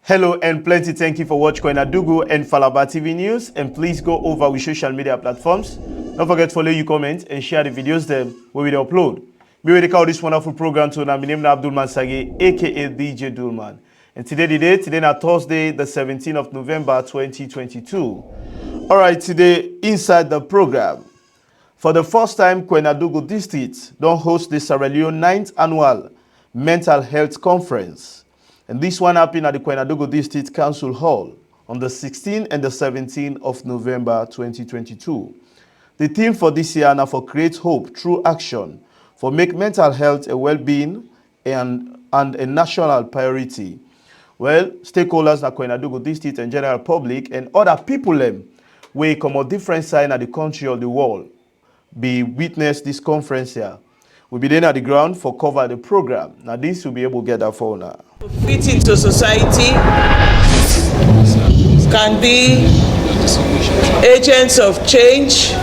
Hello and plenty thank you for watching Koinadugu and Falaba TV News, and please go over with social media platforms. Don't forget to follow, you comment and share the videos them where we upload. Me will call this wonderful program to my name Abdul Mansage, aka DJ Dulman. And today na Thursday, the 17th of November 2022. Alright, today inside the program. For the first time, Koinadugu District don't host the Sierra Leone 9th Annual Mental Health Conference. And this one happened at the Koinadugu District Council Hall on the 16th and the 17th of November 2022. The theme for this year now for create hope through action, for make mental health a well-being and a national priority. Well, stakeholders at Koinadugu District and general public and other people wey come on different side of the country or the world be witness this conference here. We'll be then at the ground for cover the program. Now this will be able to get that for now. Fit into society, can be agents of change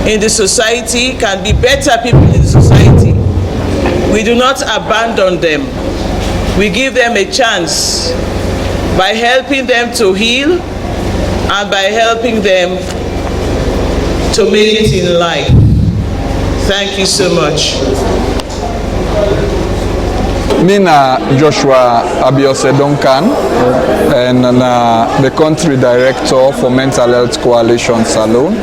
in the society, can be better people in the society. We do not abandon them. We give them a chance by helping them to heal and by helping them to make it in life. Thank you so much. Me na Joshua Abiose Duncan, and the country director for Mental Health Coalition Salone,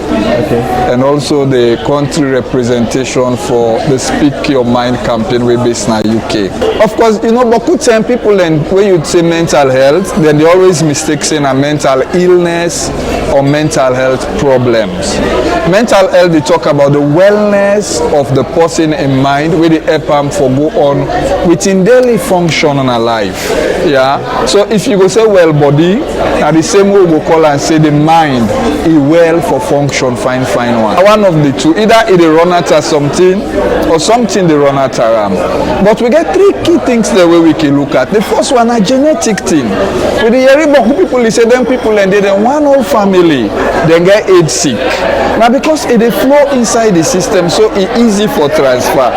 and also the country representation for the Speak Your Mind campaign we based in the UK. Of course, you know, beaucoup time people, and when you say mental health, then they always mistake saying a mental illness or mental health problems. Mental health, they talk about the wellness of the person in mind, where they help them for go on within daily function in a life. Yeah. So if you go say well body, now the same way we go call and say the mind is well for function, fine one. One of the two, either it run after something or something they run after But we get three key things the way we can look at. The first one, a genetic thing. With the Yoruba people, they say them people and they one whole family, they get AIDS sick. Now because it flow inside the system, so it's easy for transfer.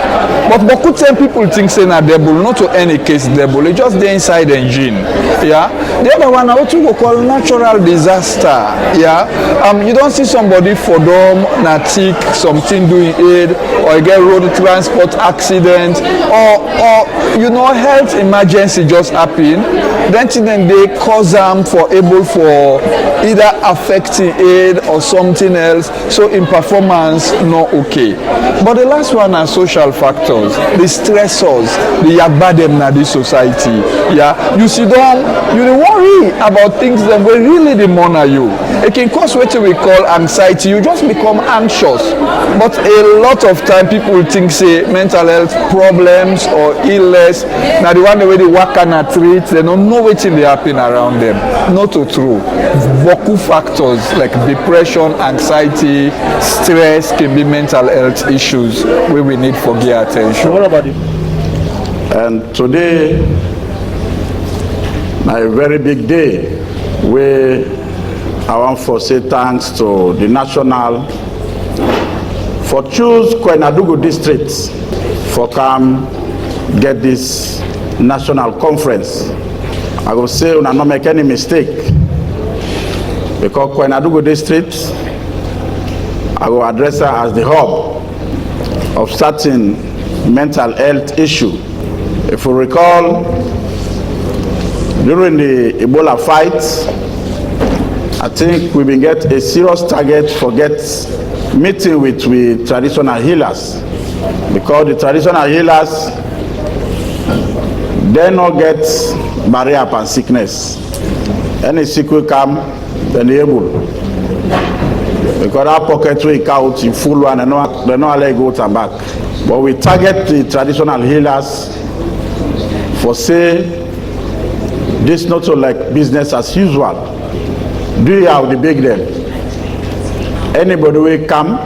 But beaucoup time people think say na devil, not to any case devil, it's just the inside engine. Yeah. The other one, what we call natural disaster. Yeah. You don't see somebody for them, na tick, something doing aid, or you get road transport accident, or you know health emergency just happen. Then they cause them for able for either affecting aid or something else. So in performance, not okay. But the last one are social factors, the stressors, the yagbadem na this society. Yeah, you sit down, you worry about things that will really demand you. It can cause what we call anxiety. You just become anxious. But a lot of time people think say mental health problems or illness. Now the one way they work and treat, they don't know what they happen around them. Not so true. Beaucoup factors like depression, anxiety, stress can be mental health issues where we need for gear attention. What about you? And today, a very big day where I want to say thanks to the national for choose Koinadugu District for come get this national conference. I will say we not make any mistake because Koinadugu District I will address her as the hub of certain mental health issue. If you recall, during the Ebola fight, I think we will get a serious target for meeting with traditional healers, because the traditional healers they not get barrier and sickness. Any sick will come, then they able. Because our pocket will count in full one and they not let go and back. But we target the traditional healers for say this not so like business as usual. Do you have the big them? Anybody will come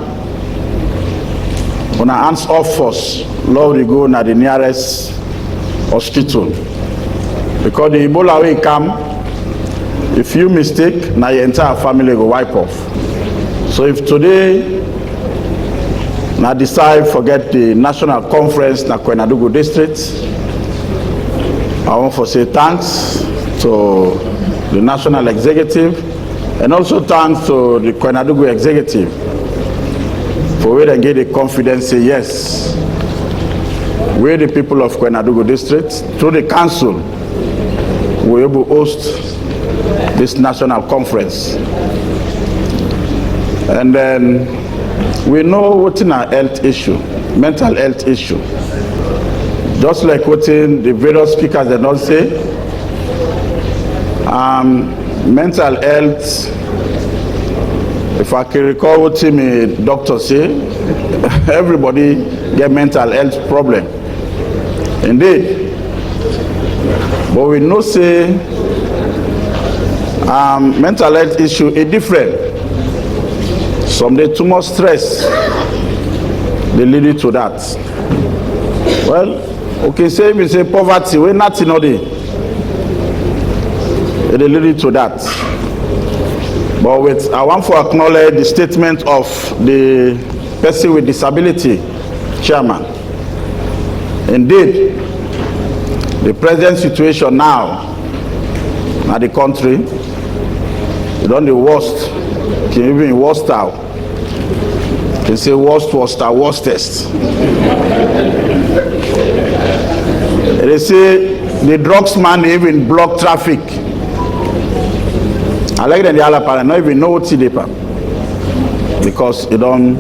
on a hands off first, Lord we go to the nearest hospital. Because the Ebola will come, if you mistake, now your entire family will wipe off. So if today now decide forget the national conference na Koinadugu District, I want to say thanks to the National Executive, and also thanks to the Koinadugu Executive for where they get the confidence, say yes, we the people of Koinadugu District, through the council, we will host this national conference. And then we know what's in our health issue, mental health issue. Just like what in the various speakers they don't say, mental health, if I can recall what the doctor say, everybody get mental health problem. Indeed. But we know say mental health issue is different. Some day too much stress, they lead it to that. Well, okay, say we say poverty, we're not in order. It lead it to that. But I want to acknowledge the statement of the person with disability chairman. Indeed, the present situation now in the country is on the worst, can even worst out. Can say worstest. They say the drugs man even block traffic. I like that the other part, I don't even know what's the paper because it don't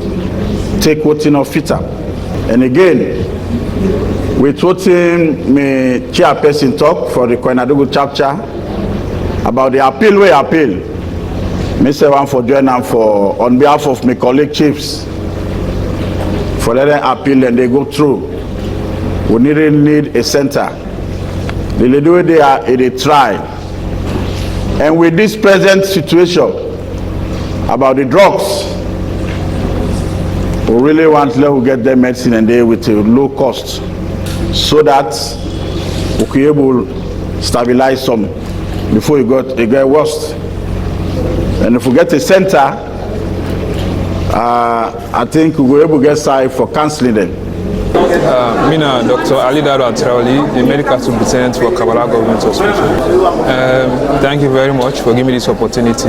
take what's in fitter. And again, with what me chairperson talk for the Koinadugu chapter about the appeal, we appeal. Me say one for join and for on behalf of my colleague chiefs for let them appeal and they go through. We need a center. The way they are, they try. And with this present situation about the drugs, we really want to get their medicine and they with a low cost so that we can able to stabilize some before it get worse. And if we get a center, I think we will able to get started for counseling them. Mina Dr. Ali Dado Atraoli, the medical superintendent for Kabbalah Government Hospital. Thank you very much for giving me this opportunity.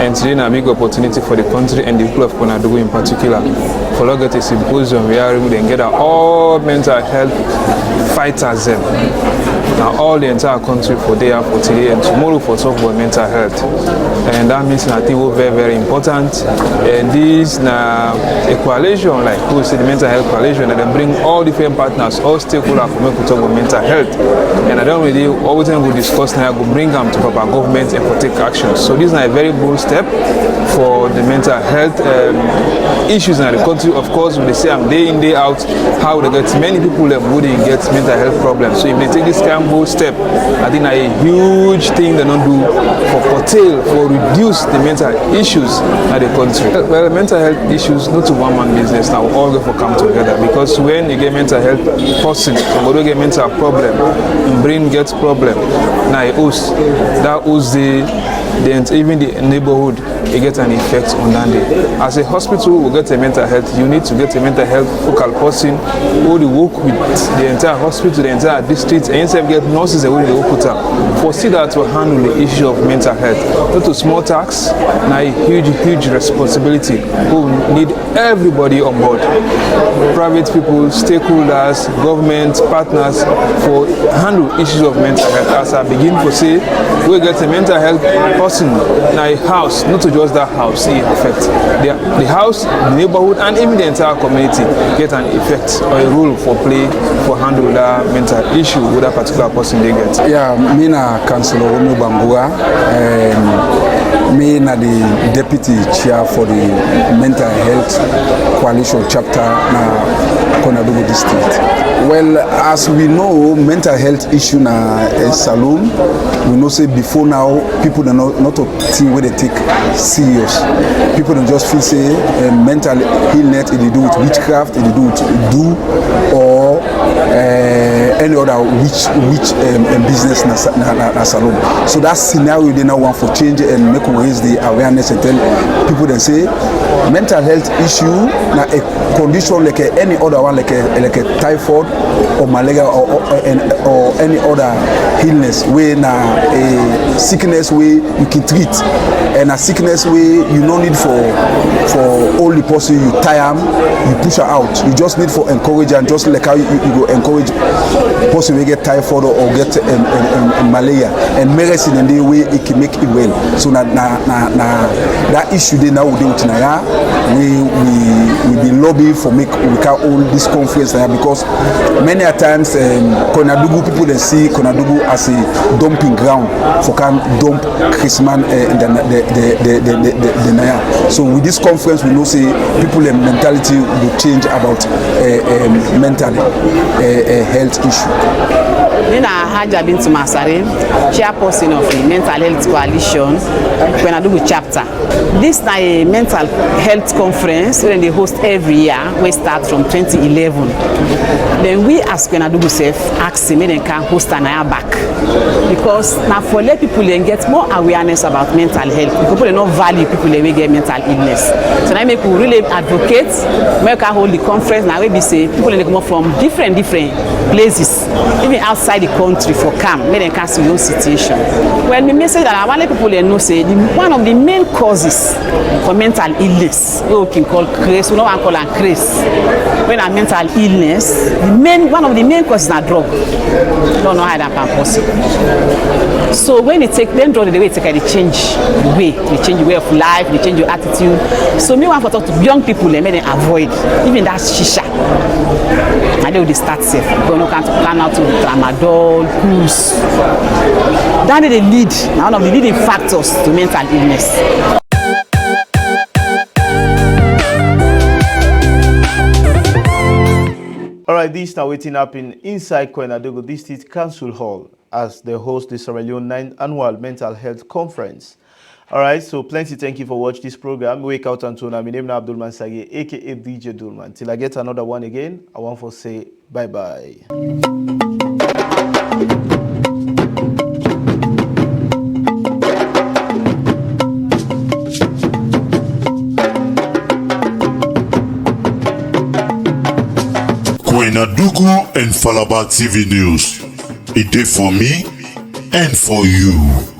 And today is a big opportunity for the country and the people of Koinadugu in particular. For us to get a symposium where we can get all mental health fighters them. Now all the entire country for there for today and tomorrow for talk about mental health. And that means I think very, very important. And this now a coalition, like who say the mental health coalition, and they bring all different partners, all stakeholders for me to talk about mental health. And I don't really always we discuss now, go bring them to proper government and for take action. So this is a very bold step for the mental health issues in the country. Of course, when they say I'm day in, day out, how they get many people that wouldn't get mental health problems. So if they take this kind of bold step, I think a huge thing they don't do for curtail, for reduce the mental issues in the country. Well, mental health issues not to one man business now, all go for come together because when you get mental health person, somebody get mental problem, brain gets problem, now it owes, that owes even the neighborhood, it gets an effect on that day. As a hospital will get a mental health, you need to get a mental health focal person who will work with the entire hospital, the entire district, and instead get nurses who will work with them. For see that to handle the issue of mental health. Not to small tax, now a huge responsibility who need everybody on board. Private people, stakeholders, government, partners for handle issues of mental health. As I begin to say, we get a mental health person in a house, not to just that house, it affect the house, the neighborhood, and even the entire community get an effect or a role for play for handle that mental issue with that particular person they get. Yeah, me na Councillor Romeo Bangua, me na the deputy chair for the mental health coalition chapter na Koinadugu district. Well, as we know, mental health issue na a saloon. We know say before now, people are not a thing where they take serious. People don't just feel say mental illness it do with witchcraft, it do with do or any other witch business na saloon. So that scenario they now want for change and make raise the awareness and tell people then say mental health issue na a condition like any other one like a typhoid typhoid or malaria or any other illness wey na a sickness wey you can treat, and a sickness wey you no need for all the person you tie am, you push her out. You just need for encourage, and just like how you go encourage person wey get typhoid or get malaria, and medicine in the way it can make it well. So na that issue dey now with Naya, we be lobby for make we can hold this conference there, because many a times Konadugu people they see Konadugu as a dumping ground for can dump Christmas the Naya. So with this conference we know say people mentality will change about mental health issue. Nina Haja Bintu Masare, chairperson of the Mental Health Coalition, Konadugu chapter. This is a mental health conference when they host every year. We start from 2011. Then we as Konadugu self ask them they can host an year back, because now for let people get more awareness about mental health. People don't value people they get mental illness. So now make we really advocate. We can hold the conference now. We say people they come from different places, even outside the country for camp, make them can see your situation. Well, the message that I want people to know say one of the main causes for mental illness, we can call craze, we don't want to call it craze. When a mental illness, one of the main causes is drug. Don't know how that can possible. So when they take them drug, the way they change the way, they change the way of life, they change your attitude. So me want to talk to young people, they make them avoid even that shisha. And they will start safe. But no can plan out to tramadol, cruise. That is the lead, one of the leading factors to mental illness. Alright, this is now waiting happen inside Konadugu District Council Hall as they host the Sierra Leone 9th Annual Mental Health Conference. Alright, so plenty thank you for watching this program. Wake out Antona, my name is Abdul Mansagi, aka DJ Dulman. Till I get another one again, I want to say bye-bye. Konadugu and Falaba TV News. A day for me and for you.